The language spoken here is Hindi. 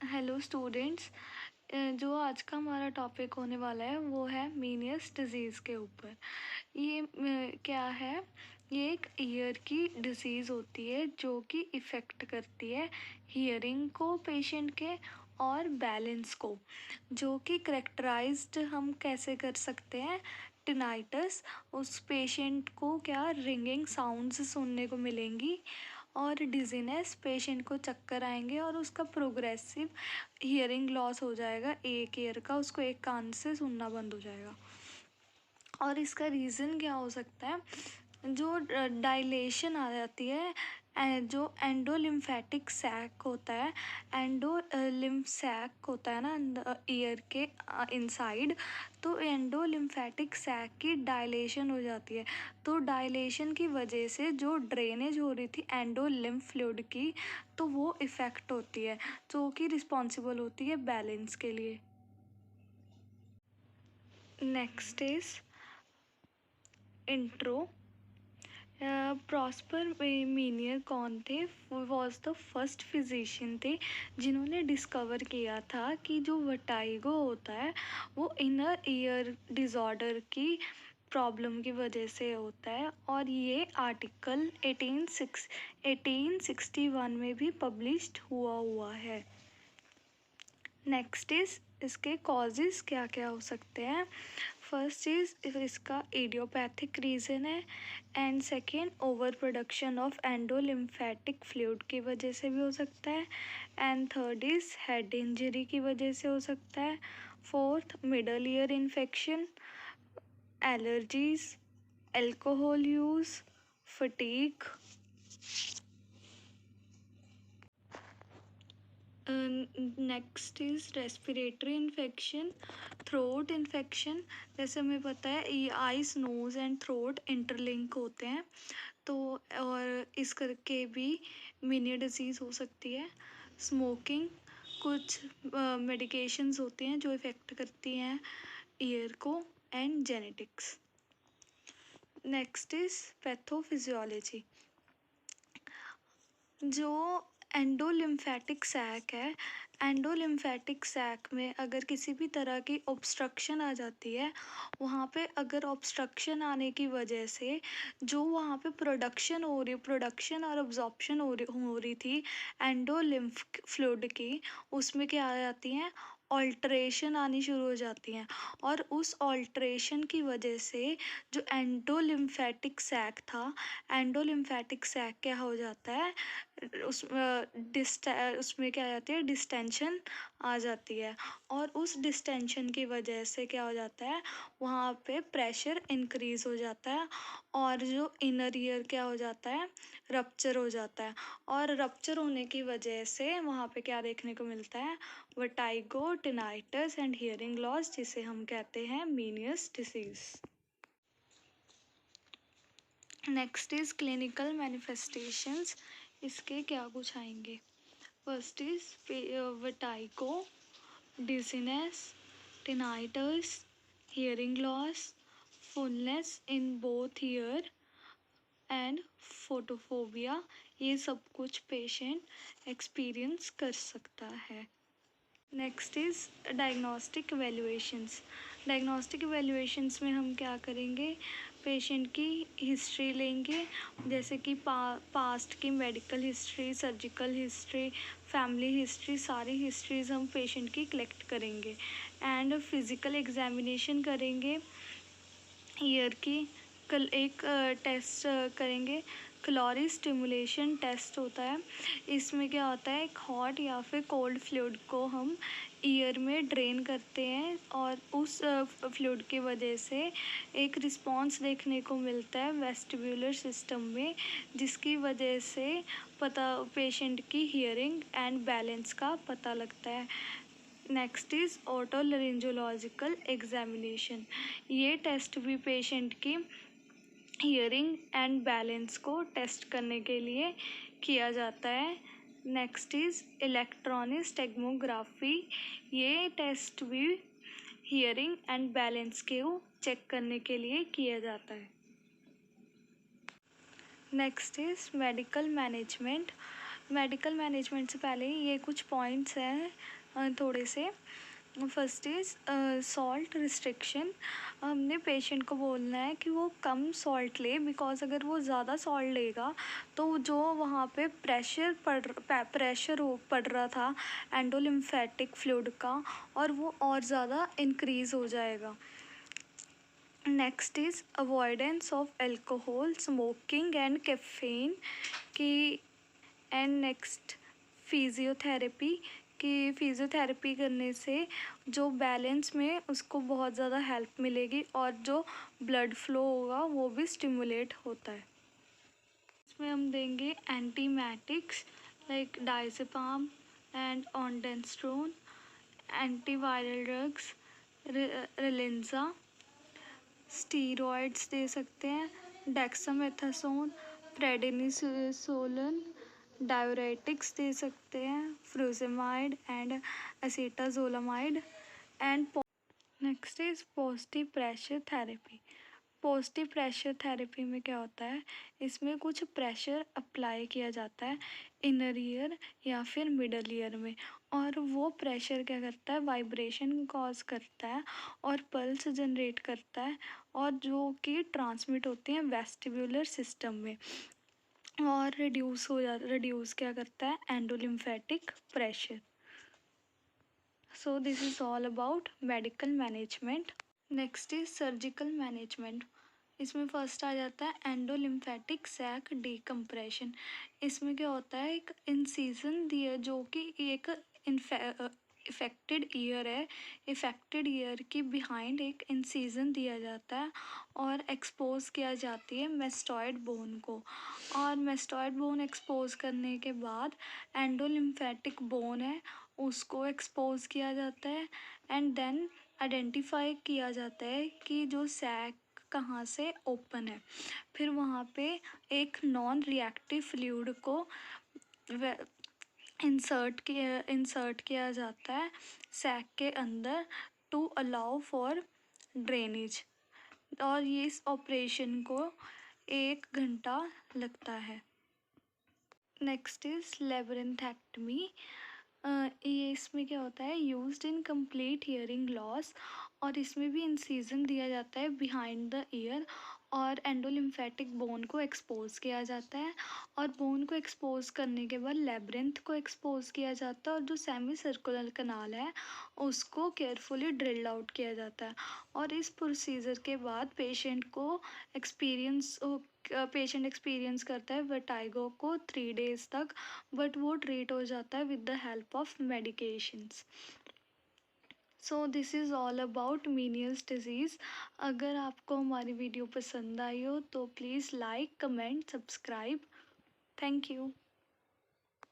Hello students. जो आज का हमारा टॉपिक होने वाला है वो है मीनियस डिजीज़ के ऊपर। ये क्या है? ये एक ईयर की डिजीज़ होती है जो कि इफ़ेक्ट करती है हियरिंग को पेशेंट के और बैलेंस को, जो कि करेक्टराइज्ड हम कैसे कर सकते हैं? टिनाइटस, उस पेशेंट को क्या रिंगिंग साउंड्स सुनने को मिलेंगी, और डिजीनेस, पेशेंट को चक्कर आएंगे और उसका प्रोग्रेसिव हियरिंग लॉस हो जाएगा, एक ईयर का, उसको एक कान से सुनना बंद हो जाएगा। और इसका रीज़न क्या हो सकता है? जो डायलेशन आ जाती है, जो एंडोलिम्फेटिक सैक होता है, एंडोलिम्फ सैक होता है ना ईयर के इनसाइड, तो एंडोलिम्फेटिक सैक की डायलेशन हो जाती है। तो डायलेशन की वजह से जो ड्रेनेज हो रही थी एंडोलिम्फ फ्लूइड की, तो वो इफ़ेक्ट होती है, जो कि रिस्पॉन्सिबल होती है बैलेंस के लिए। Next is intro. Prosper Meniere कौन थे? वॉज द फर्स्ट फिजिशियन थे जिन्होंने डिस्कवर किया था कि जो वर्टाइगो होता है वो इनर ईयर डिसऑर्डर की प्रॉब्लम की वजह से होता है, और ये आर्टिकल 1861 में भी पब्लिश्ड हुआ है। नेक्स्ट इज इसके कॉजेज़ क्या क्या हो सकते हैं। फर्स्ट इज़ इसका इडियोपैथिक रीज़न है, and second over production of endolymphatic fluid की वजह से भी हो सकता है, and third is head injury की वजह से हो सकता है, fourth middle ear infection, allergies, alcohol use, fatigue. Next is respiratory infection, throat infection. जैसे हमें पता है ये eyes, nose and throat interlink होते हैं, तो और इस करके भी मीनियर डिजीज़ हो सकती है। स्मोकिंग, कुछ मेडिकेशंस होती हैं जो इफ़ेक्ट करती हैं ईयर को, and genetics. Next is pathophysiology. जो एंडोलिम्फेटिक सैक है, एंडोलिम्फेटिक सैक में अगर किसी भी तरह की ऑब्स्ट्रक्शन आ जाती है, वहाँ पे अगर ऑब्स्ट्रक्शन आने की वजह से जो वहाँ पे प्रोडक्शन और अब्जॉर्प्शन हो रही थी एंडोलिम्फ फ्लूइड की, उसमें क्या आ जाती हैं? ऑल्ट्रेशन आनी शुरू हो जाती हैं, और उस ऑल्ट्रेशन की वजह से जो एंडोलिम्फेटिक सैक था, एंडोलिम्फेटिक सैक क्या हो जाता है? उसमें क्या आ जाती है? डिस्टेंशन आ जाती है, और उस डिस्टेंशन की वजह से क्या हो जाता है? वहाँ पे प्रेशर इंक्रीज़ हो जाता है, और जो इनर ईयर क्या हो जाता है? रप्चर हो जाता है, और रप्चर होने की वजह से वहाँ पे क्या देखने को मिलता है? Vertigo, tinnitus and hearing loss, जिसे हम कहते हैं Meniere's disease. Next is clinical manifestations. इसके क्या कुछ आएंगे? First is vertigo, dizziness, tinnitus, hearing loss, fullness in both ear and photophobia. ये सब कुछ पेशेंट एक्सपीरियंस कर सकता है। Next is diagnostic evaluations. Diagnostic evaluations में हम क्या करेंगे? पेशेंट की हिस्ट्री लेंगे, जैसे कि पास्ट की medical history, surgical history, family history, सारी हिस्ट्रीज हम पेशेंट की कलेक्ट करेंगे, एंड फिज़िकल एग्जामिनेशन करेंगे ईयर की। कल एक टेस्ट करेंगे, क्लोरी स्टिमुलेशन टेस्ट होता है। इसमें क्या होता है? एक हॉट या फिर कोल्ड फ्लूइड को हम ईयर में ड्रेन करते हैं, और उस फ्लूइड की वजह से एक रिस्पॉन्स देखने को मिलता है वेस्टिब्यूलर सिस्टम में, जिसकी वजह से पेशेंट की हियरिंग एंड बैलेंस का पता लगता है। Next is otolaryngological examination. ये टेस्ट भी पेशेंट की हियरिंग एंड बैलेंस को टेस्ट करने के लिए किया जाता है। Next is electronystagmography. ये टेस्ट भी हियरिंग एंड बैलेंस को चेक करने के लिए किया जाता है। Next is medical management. Medical management से पहले ये कुछ पॉइंट्स हैं थोड़े से। First is salt restriction. हमने पेशेंट को बोलना है कि वो कम सॉल्ट ले, बिकॉज अगर वो ज़्यादा सॉल्ट लेगा तो जो वहाँ पे प्रेशर पड़ रहा था एंडोलिम्फेटिक फ्लूइड का, और वो और ज़्यादा इंक्रीज़ हो जाएगा। Next is avoidance of alcohol, smoking and caffeine की। एंड नेक्स्ट फिज़ियोथेरेपी, कि फिज़ियोथेरेपी करने से जो बैलेंस में उसको बहुत ज़्यादा हेल्प मिलेगी और जो ब्लड फ्लो होगा वो भी स्टिमुलेट होता है। इसमें हम देंगे antiemetics like diazepam and ondansetron, antiviral drugs, relenza, steroids दे सकते हैं, डेक्सामेथासोन, प्रेडनिसोलोन, डायूरेटिक्स दे सकते हैं, frusemide and acetazolamide. And next is positive pressure therapy. Positive pressure therapy में क्या होता है, इसमें कुछ प्रेशर अप्लाई किया जाता है इनर ईयर या फिर मिडल ईयर में, और वो प्रेशर क्या करता है, वाइब्रेशन कॉज करता है और पल्स जनरेट करता है, और जो कि ट्रांसमिट होते हैं वेस्टिब्यूलर सिस्टम में, और रिड्यूस क्या करता है, endolymphatic pressure. So this is all about medical management. Next is surgical management. इसमें फर्स्ट आ जाता है एंडोलिम्फेटिक सैक डीकम्प्रेशन। इसमें क्या होता है, एक इंसिजन दिया जो कि एक इफेक्टेड ईयर है, इफेक्टेड ईयर की बिहाइंड एक इंसिजन दिया जाता है और एक्सपोज किया जाती है मेस्टॉइड बोन को, और मेस्टॉइड बोन एक्सपोज करने के बाद एंडोलिम्फेटिक बोन है उसको एक्सपोज किया जाता है, एंड देन आइडेंटिफाई किया जाता है कि जो सैक कहाँ से ओपन है। फिर वहाँ पे एक नॉन रिएक्टिव फ्लूइड को इंसर्ट किया जाता है सैक के अंदर टू अलाउ फॉर ड्रेनेज, और ये इस ऑपरेशन को 1 घंटा लगता है। Next is labyrinthectomy. ये इसमें क्या होता है, used in complete hearing loss, और इसमें भी इंसिजन दिया जाता है बिहाइंड द ईयर, और एंडोलिम्फेटिक बोन को एक्सपोज किया जाता है, और बोन को एक्सपोज करने के बाद लेब्रिंथ को एक्सपोज किया जाता है, और जो सेमी सर्कुलर कनाल है उसको केयरफुली ड्रिल्ड आउट किया जाता है। और इस प्रोसीजर के बाद पेशेंट एक्सपीरियंस करता है वर्टाइगो को 3 डेज तक, बट वो ट्रीट हो जाता है with the help of medications. So this is all about Meniere's disease. अगर आपको हमारी वीडियो पसंद आई हो तो please like, comment, subscribe. Thank you.